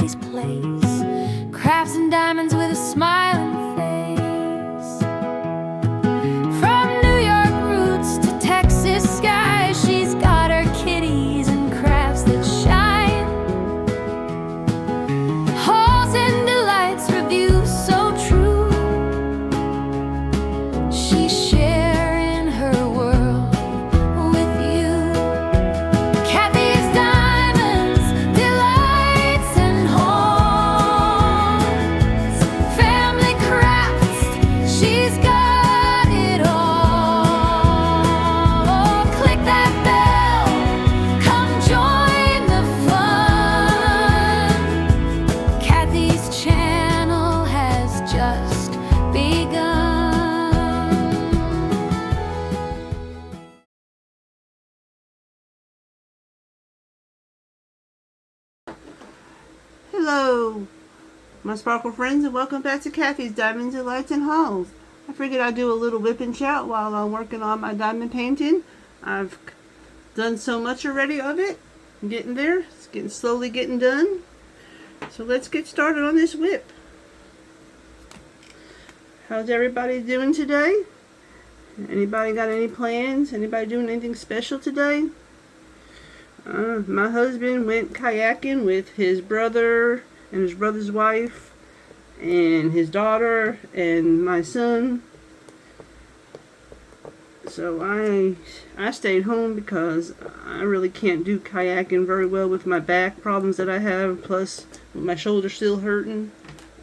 Kathy's place. Crafts and diamonds with a smiling face. From New York roots to Texas skies, she's got her kitties and crafts that shine. Halls and delights, reviews so true. She's sharing her world with you. Kathy's diamonds, delights and homes. Family crafts, she's got it all. Click that bell, come join the fun. Kathy's channel has just begun. Hello, my sparkle friends, and welcome back to Kathy's Diamonds, Delights, and Hauls. I figured I'd do a little WIP Chat while I'm working on my diamond painting. I've done so much already of it. I'm getting there. It's slowly getting done. So let's get started on this WIP. How's everybody doing today? Anybody got any plans? Anybody doing anything special today? My husband went kayaking with his brother and his brother's wife and his daughter and my son. So I stayed home because I really can't do kayaking very well with my back problems that I have, plus with my shoulder still hurting.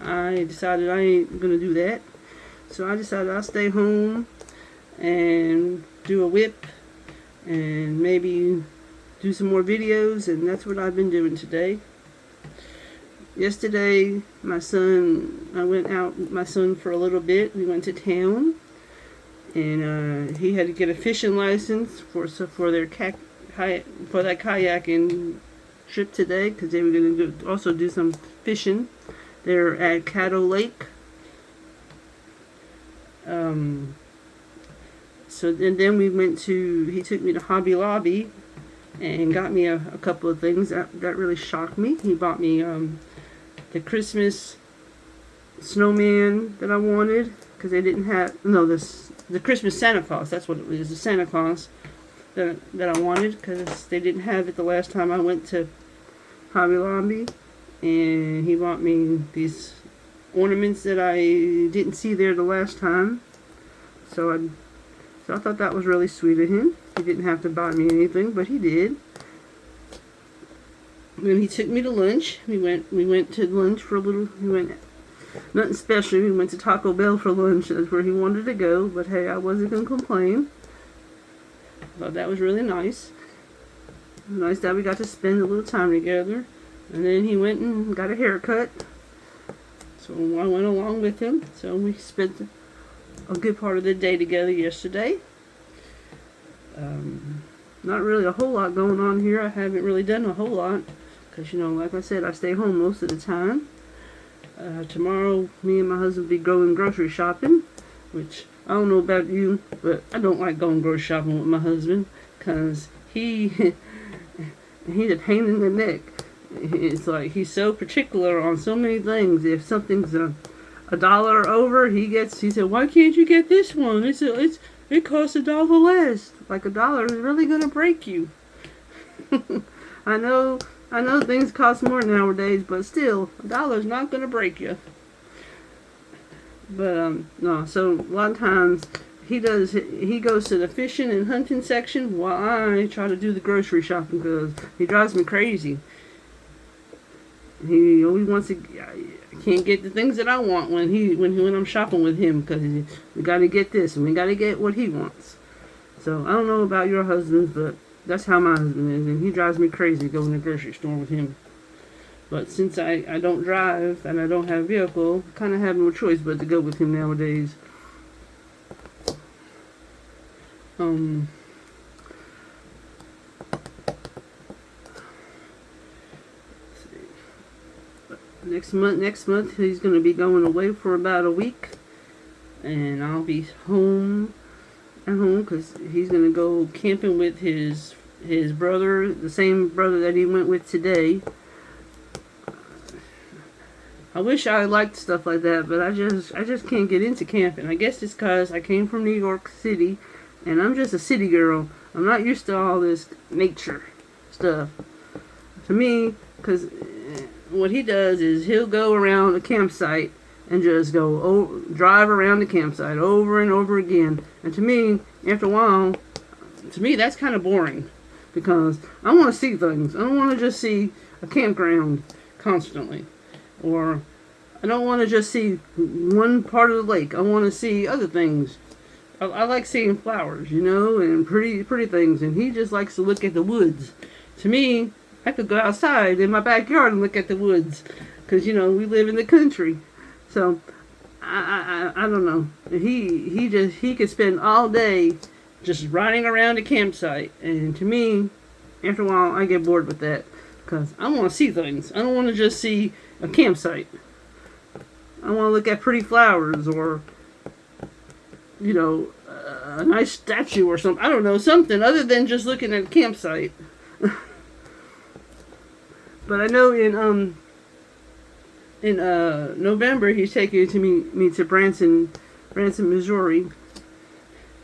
I decided I ain't gonna do that. So I decided I'll stay home and do a WIP and maybe do some more videos, and that's what I've been doing today. Yesterday, I went out with my son for a little bit. We went to town, and he had to get a fishing license for that kayaking trip today, because they were going to also do some fishing. They're at Caddo Lake. So then he took me to Hobby Lobby and got me a couple of things that really shocked me. He bought me the Christmas snowman that I wanted, because they didn't have the Christmas Santa Claus. That's what it was, the Santa Claus that I wanted, because they didn't have it the last time I went to Hobby Lobby. And he bought me these ornaments that I didn't see there the last time. So I thought that was really sweet of him. He didn't have to buy me anything, but he did. Then he took me to lunch. We went to lunch for a little. Nothing special. We went to Taco Bell for lunch. That's where he wanted to go. But hey, I wasn't gonna complain. Thought that was really nice. Nice that we got to spend a little time together. And then he went and got a haircut. So I went along with him. So we spent a good part of the day together yesterday. Not really a whole lot going on here. I haven't really done a whole lot because, like I said, I stay home most of the time. Tomorrow, me and my husband will be going grocery shopping, which I don't know about you, but I don't like going grocery shopping with my husband because he's a pain in the neck. It's like he's so particular on so many things. If something's $1 over, he said, "Why can't you get this one? It costs $1 less." Like $1 is really gonna break you. I know things cost more nowadays, but still, $1 is not gonna break you. But no. So a lot of times he goes to the fishing and hunting section while I try to do the grocery shopping because he drives me crazy. He always wants to. I can't get the things that I want when I'm shopping with him because we got to get this and we got to get what he wants. So I don't know about your husbands, but that's how my husband is, and he drives me crazy going to the grocery store with him. But since I don't drive and I don't have a vehicle, I kind of have no choice but to go with him nowadays. Next month he's going to be going away for about a week, and I'll be home because he's going to go camping with his brother, the same brother that he went with today. I wish I liked stuff like that, but I just can't get into camping. I guess it's because I came from New York City, and I'm just a city girl. I'm not used to all this nature stuff. To me, because what he does is he'll go around a campsite and just drive around the campsite over and over again. And to me, after a while, that's kind of boring, because I want to see things. I don't want to just see a campground constantly, or I don't want to just see one part of the lake. I want to see other things. I like seeing flowers, and pretty things. And he just likes to look at the woods. To me, I could go outside in my backyard and look at the woods, because we live in the country. So I don't know. He could spend all day just riding around the campsite, and to me, after a while, I get bored with that, because I want to see things. I don't want to just see a campsite. I want to look at pretty flowers, or a nice statue or something. I don't know, something other than just looking at a campsite. But I know in November he's taking me to Branson, Missouri,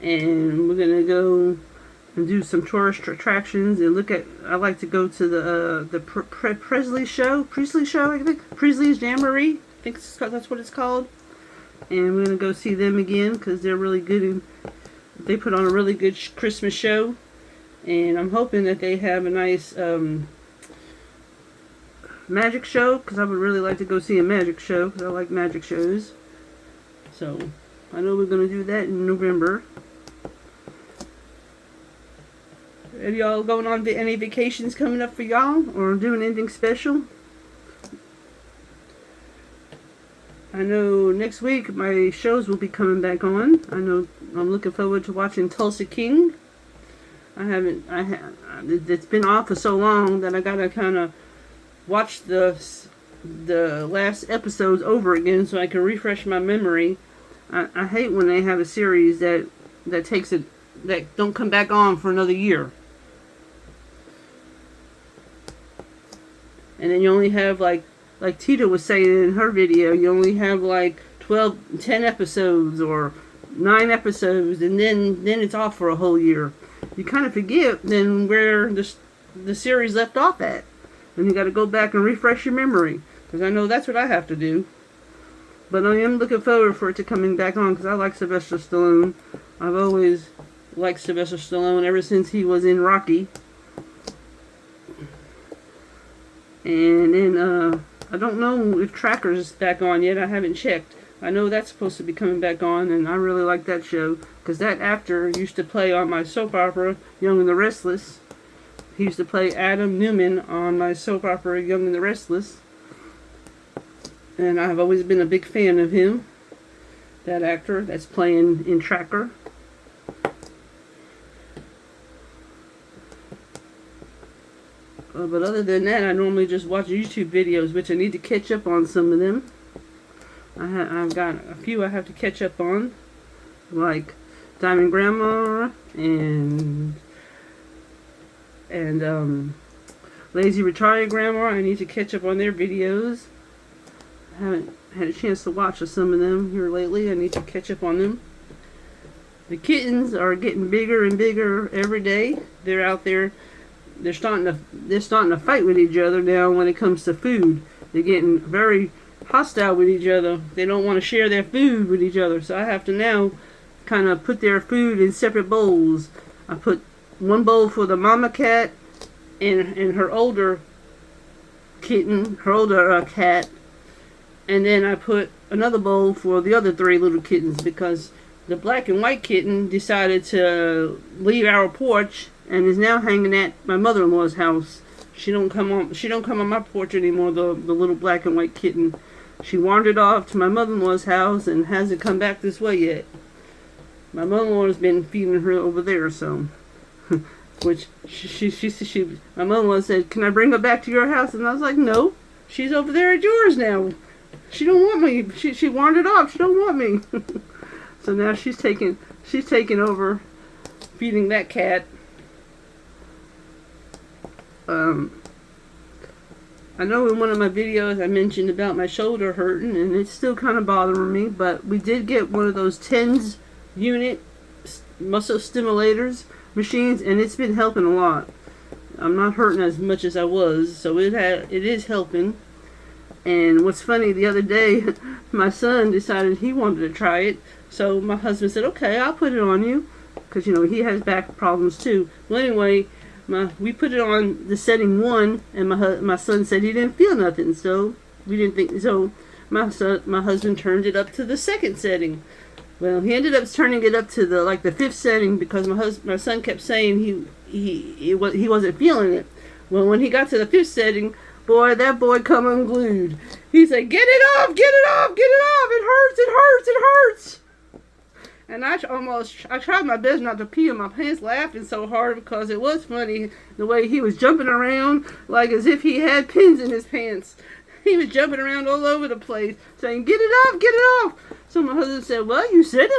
and we're gonna go and do some tourist attractions and look at. I like to go to the Presley show, I think, Presley's Jamboree. I think that's what it's called. And we're gonna go see them again, because they're really good, and they put on a really good Christmas show. And I'm hoping that they have a nice magic show, because I would really like to go see a magic show, because I like magic shows. So I know we're gonna do that in November. Are y'all going on any vacations coming up for y'all, or doing anything special? I know next week my shows will be coming back on. I know I'm looking forward to watching Tulsa King. It's been off for so long that I gotta kind of watch the last episodes over again so I can refresh my memory. I hate when they have a series that don't come back on for another year. And then you only have like Tita was saying in her video, you only have like 10 episodes or 9 episodes, and then it's off for a whole year. You kind of forget then where the series left off at. And you got to go back and refresh your memory, because I know that's what I have to do. But I am looking forward for it to coming back on, because I like Sylvester Stallone. I've always liked Sylvester Stallone ever since he was in Rocky. And then I don't know if Tracker's back on yet. I haven't checked. I know that's supposed to be coming back on, and I really like that show, because that actor used to play on my soap opera, Young and the Restless. He used to play Adam Newman on my soap opera, Young and the Restless. And I've always been a big fan of him, that actor that's playing in Tracker. But other than that, I normally just watch YouTube videos, which I need to catch up on some of them. I've got a few I have to catch up on, like Diamond Grandma and Lazy Retired Grandma. I need to catch up on their videos. I haven't had a chance to watch some of them here lately. I need to catch up on them. The kittens are getting bigger and bigger every day. They're out there. They're starting to fight with each other now when it comes to food. They're getting very hostile with each other. They don't want to share their food with each other. So I have to now kind of put their food in separate bowls. I put one bowl for the mama cat and her older kitten, her older cat, and then I put another bowl for the other 3 little kittens, because the black and white kitten decided to leave our porch and is now hanging at my mother-in-law's house. She don't come on my porch anymore, the little black and white kitten. She wandered off to my mother-in-law's house and hasn't come back this way yet. My mother-in-law has been feeding her over there, so which my mother-in-law said, "Can I bring her back to your house?" And I was like, "No, she's over there at yours now. She don't want me. She wandered off. She don't want me." So now she's taking over feeding that cat. I know in one of my videos I mentioned about my shoulder hurting, and it's still kind of bothering me, but we did get one of those TENS unit muscle stimulators machines, and it's been helping a lot. I'm not hurting as much as I was, so it is helping. And what's funny, the other day, my son decided he wanted to try it, so my husband said, okay, I'll put it on you, because, you know, he has back problems too. Well, anyway, we put it on the setting 1, and my son said he didn't feel nothing, so we didn't think, so my husband turned it up to the 2nd setting. Well, he ended up turning it up to the 5th setting because my son kept saying he wasn't feeling it. Well, when he got to the 5th setting, boy, that boy come unglued. He said, "Get it off! Get it off! Get it off! It hurts! It hurts! It hurts!" And I tried my best not to pee in my pants, laughing so hard because it was funny the way he was jumping around like as if he had pins in his pants. He was jumping around all over the place, saying, "Get it off! Get it off!" So my husband said, "Well, you said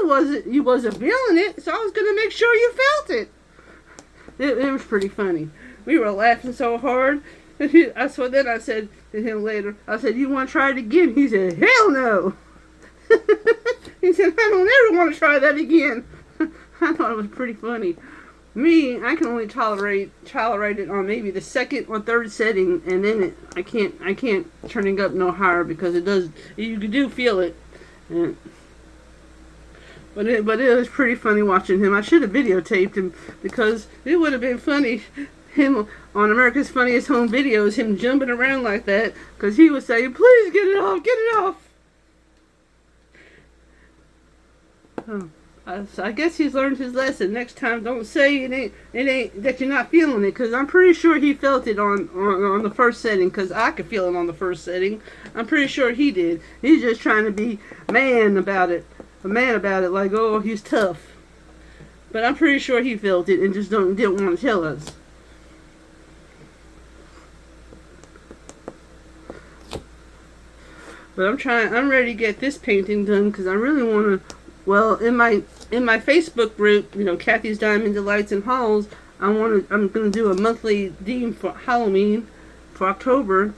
you wasn't feeling it, so I was gonna make sure you felt it." It was pretty funny. We were laughing so hard. Then I said to him later, I said, "You want to try it again?" He said, "Hell no." He said, "I don't ever want to try that again." I thought it was pretty funny. Me, I can only tolerate it on maybe the 2nd or 3rd setting, and then I can't turn it up no higher because you do feel it. And, but it was pretty funny watching him. I should have videotaped him because it would have been funny, him on America's Funniest Home Videos, him jumping around like that, because he was saying, "Please get it off, get it off." Oh, I guess he's learned his lesson. Next time, don't say it ain't that you're not feeling it, because I'm pretty sure he felt it on the 1st setting, because I could feel it on the 1st setting. I'm pretty sure he did. He's just trying to be a man about it, like, oh, he's tough. But I'm pretty sure he felt it and just didn't want to tell us. But I'm ready to get this painting done because I really want to. Well, in my Facebook group, you know, Kathy's Diamond Delights and Hauls, I'm gonna do a monthly theme for Halloween for October.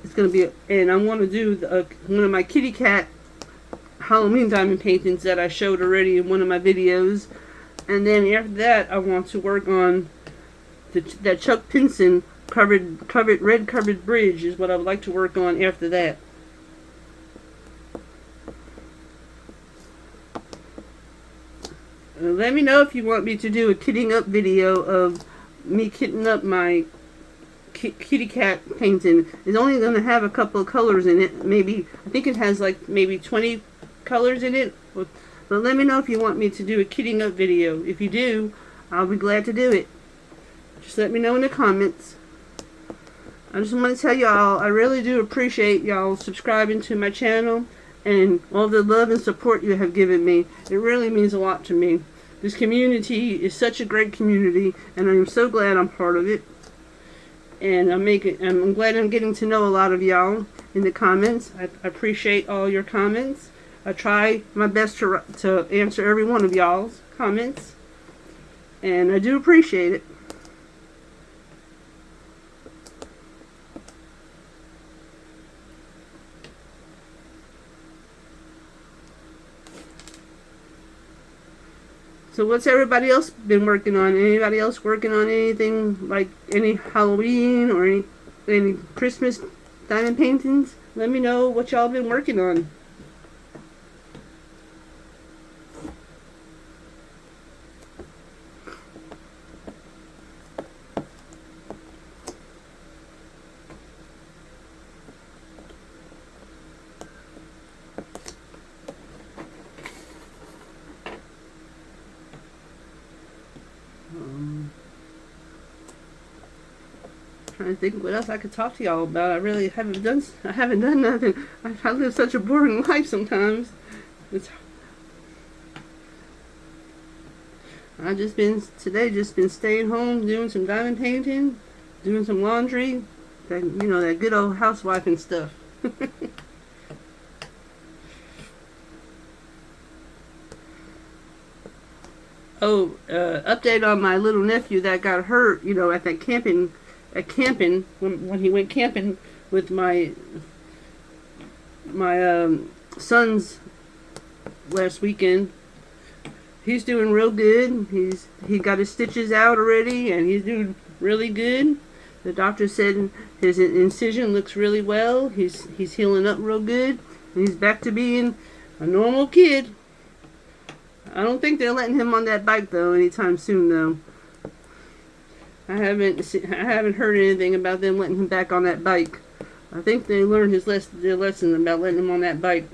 It's gonna be, and I want to do one of my kitty cat Halloween diamond paintings that I showed already in one of my videos, and then after that, I want to work on that Chuck Pinson red covered bridge is what I would like to work on after that. Let me know if you want me to do a kitting up video of me kitting up my kitty cat painting. It's only going to have a couple of colors in it. I think it has like maybe 20 colors in it. But let me know if you want me to do a kitting up video. If you do, I'll be glad to do it. Just let me know in the comments. I just want to tell y'all, I really do appreciate y'all subscribing to my channel and all the love and support you have given me. It really means a lot to me. This community is such a great community, and I'm so glad I'm part of it. And I'm glad I'm getting to know a lot of y'all in the comments. I appreciate all your comments. I try my best to answer every one of y'all's comments, and I do appreciate it. So what's everybody else been working on? Anybody else working on anything like any Halloween or any Christmas diamond paintings? Let me know what y'all been working on. Trying to think what else I could talk to y'all about. I really haven't done nothing. I live such a boring life sometimes. Just been staying home, doing some diamond painting, doing some laundry, that good old housewife and stuff. Oh, update on my little nephew that got hurt, at that camping when he went camping with my son's last weekend. He's doing real good. He got his stitches out already, and he's doing really good. The doctor said his incision looks really well. He's healing up real good, and he's back to being a normal kid. I don't think they're letting him on that bike though anytime soon though. I haven't heard anything about them letting him back on that bike. I think they learned their lesson about letting him on that bike.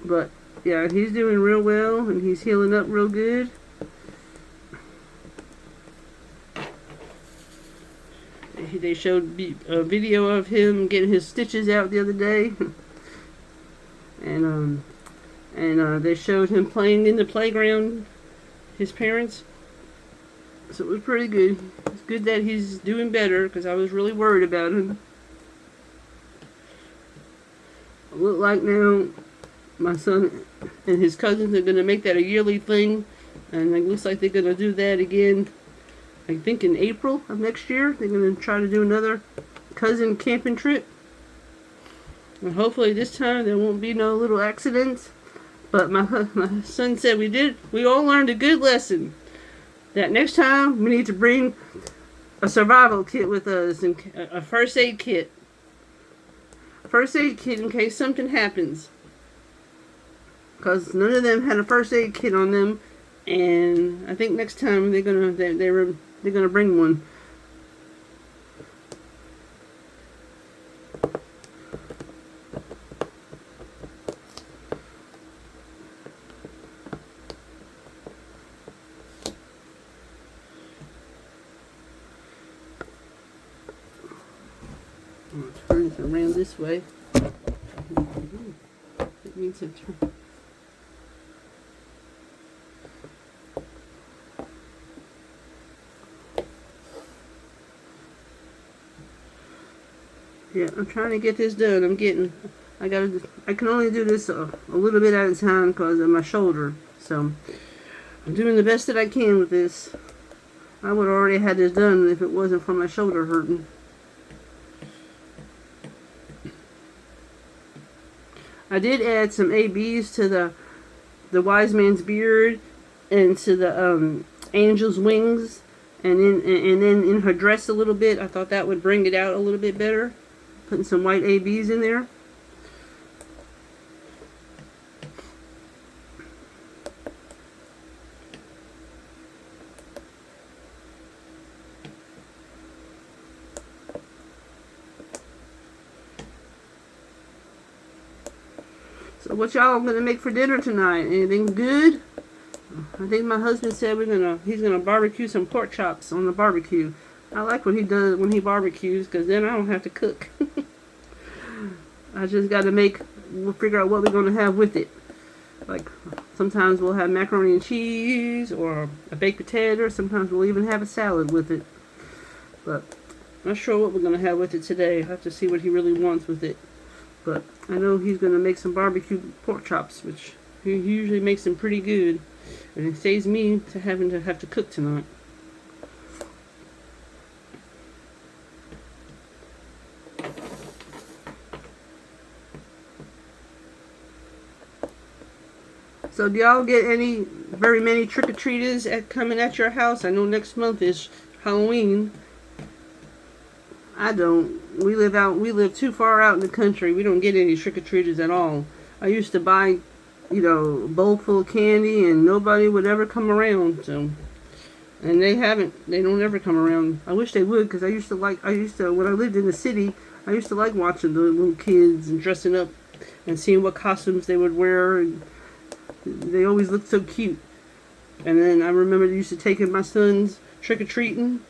But yeah, he's doing real well, and he's healing up real good. They showed a video of him getting his stitches out the other day, and they showed him playing in the playground, his parents. So it was pretty good. It's good that he's doing better, because I was really worried about him. It look like now my son and his cousins are going to make that a yearly thing, and it looks like they're going to do that again, I think in April of next year. They're going to try to do another cousin camping trip, and hopefully this time there won't be no little accidents. But my son said we all learned a good lesson, that next time we need to bring a survival kit with us, and a first aid kit. First aid kit in case something happens. Because none of them had a first aid kit on them, and I think next time they're gonna bring one. I'm gonna turn it around this way. It means to turn. Yeah, I'm trying to get this done. I can only do this a little bit at a time because of my shoulder. So I'm doing the best that I can with this. I would have already had this done if it wasn't for my shoulder hurting. I did add some ABs to the wise man's beard and to the angel's wings, and then in her dress a little bit. I thought that would bring it out a little bit better. Putting some white ABs in there. So what y'all gonna make for dinner tonight? Anything good? I think my husband said he's gonna barbecue some pork chops on the barbecue. I like what he does when he barbecues, because then I don't have to cook. I just got to we'll figure out what we're going to have with it. Like, sometimes we'll have macaroni and cheese, or a baked potato, or sometimes we'll even have a salad with it. But I'm not sure what we're going to have with it today. I have to see what he really wants with it. But I know he's going to make some barbecue pork chops, which he usually makes them pretty good. And it saves me to have to cook tonight. So do y'all get very many trick-or-treaters coming at your house? I know next month is Halloween. I don't. We live too far out in the country. We don't get any trick-or-treaters at all. I used to buy, a bowl full of candy, and nobody would ever come around. So, and they don't ever come around. I wish they would, because when I lived in the city, I used to like watching the little kids and dressing up and seeing what costumes they would wear, and they always looked so cute. And then I remember used to taking my sons trick-or-treating.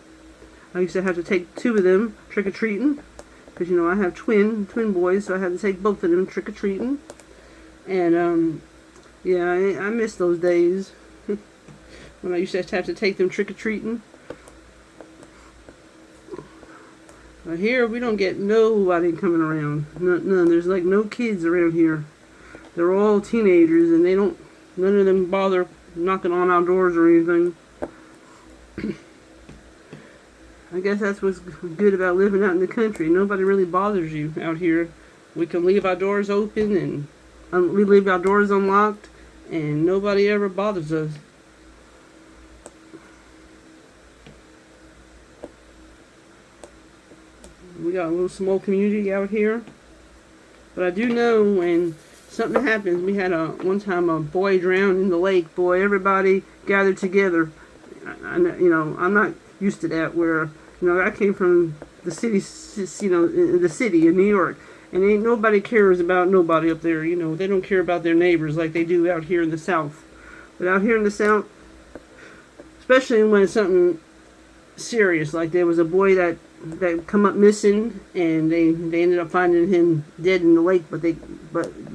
I used to have to take two of them trick-or-treating, because I have twin boys, so I had to take both of them trick-or-treating. And yeah, I miss those days when I used to have to take them trick-or-treating. But here we don't get nobody coming around. None. There's like no kids around here. They're all teenagers, and none of them bother knocking on our doors or anything. I guess that's what's good about living out in the country. Nobody really bothers you out here. We can leave our doors open and we leave our doors unlocked, and nobody ever bothers us. We got a little small community out here. But I do know when something happens, we had one time a boy drowned in the lake. Boy, everybody gathered together. I'm not used to that. Where I came from the city, the city in New York, and ain't nobody cares about nobody up there. They don't care about their neighbors like they do out here in the South. But out here in the South, especially when it's something serious, like there was a boy that come up missing, and they ended up finding him dead in the lake, but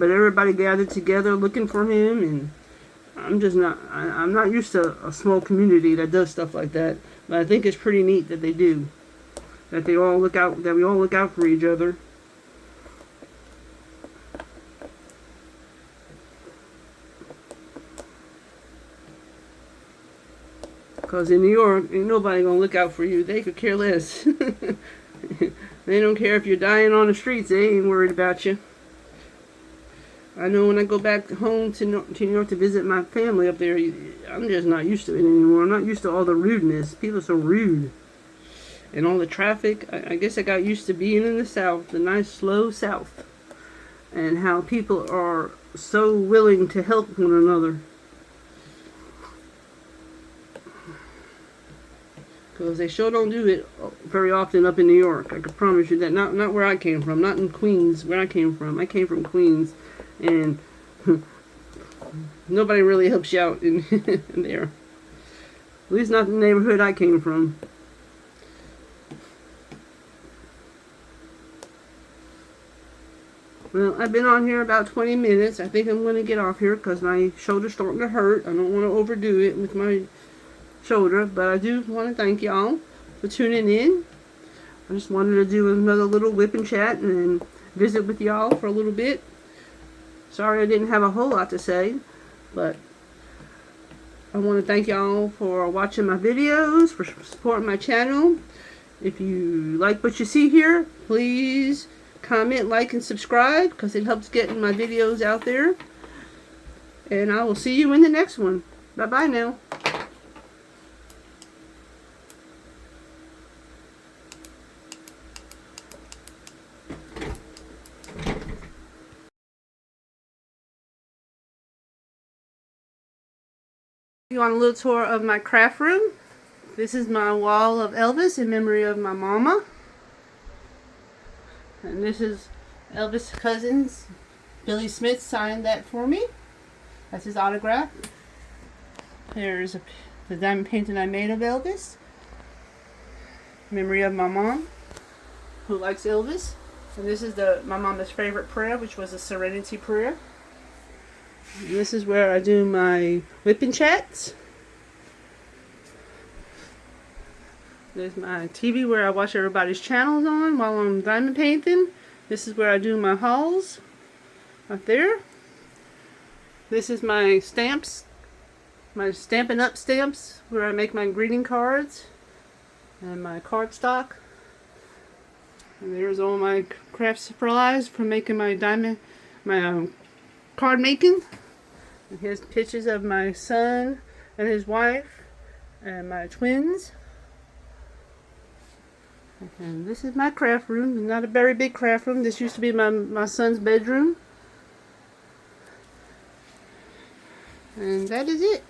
everybody gathered together looking for him, and I'm not used to a small community that does stuff like that. But I think it's pretty neat that they do, that we all look out for each other. Because in New York, ain't nobody gonna look out for you. They could care less. They don't care if you're dying on the streets. They ain't worried about you. I know when I go back home to New York to visit my family up there, I'm just not used to it anymore. I'm not used to all the rudeness. People are so rude. And all the traffic. I guess I got used to being in the South, the nice, slow South. And how people are so willing to help one another. Because they sure don't do it very often up in New York. I can promise you that. Not where I came from. Not in Queens, where I came from. I came from Queens. And nobody really helps you out in there. At least not the neighborhood I came from. Well, I've been on here about 20 minutes. I think I'm going to get off here because my shoulder's starting to hurt. I don't want to overdo it with my shoulder, but I do want to thank y'all for tuning in. I just wanted to do another little WIP Chat and visit with y'all for a little bit. Sorry I didn't have a whole lot to say, but I want to thank y'all for watching my videos, for supporting my channel. If you like what you see here, please comment, like, and subscribe, because it helps getting my videos out there. And I will see you in the next one. Bye-bye now. You on a little tour of my craft room. This is my wall of Elvis in memory of my mama. And this is Elvis' cousins. Billy Smith signed that for me. That's his autograph. There's the diamond painting I made of Elvis. Memory of my mom, who likes Elvis. And this is my mama's favorite prayer, which was a Serenity Prayer. And this is where I do my WIP Chats. There's my TV where I watch everybody's channels on while I'm diamond painting. This is where I do my hauls. Right there. This is my stamps. My Stampin' Up! Stamps, where I make my greeting cards. And my cardstock. And there's all my craft supplies for making my card making. And here's pictures of my son and his wife and my twins. And this is my craft room. Not a very big craft room. This used to be my son's bedroom. And that is it.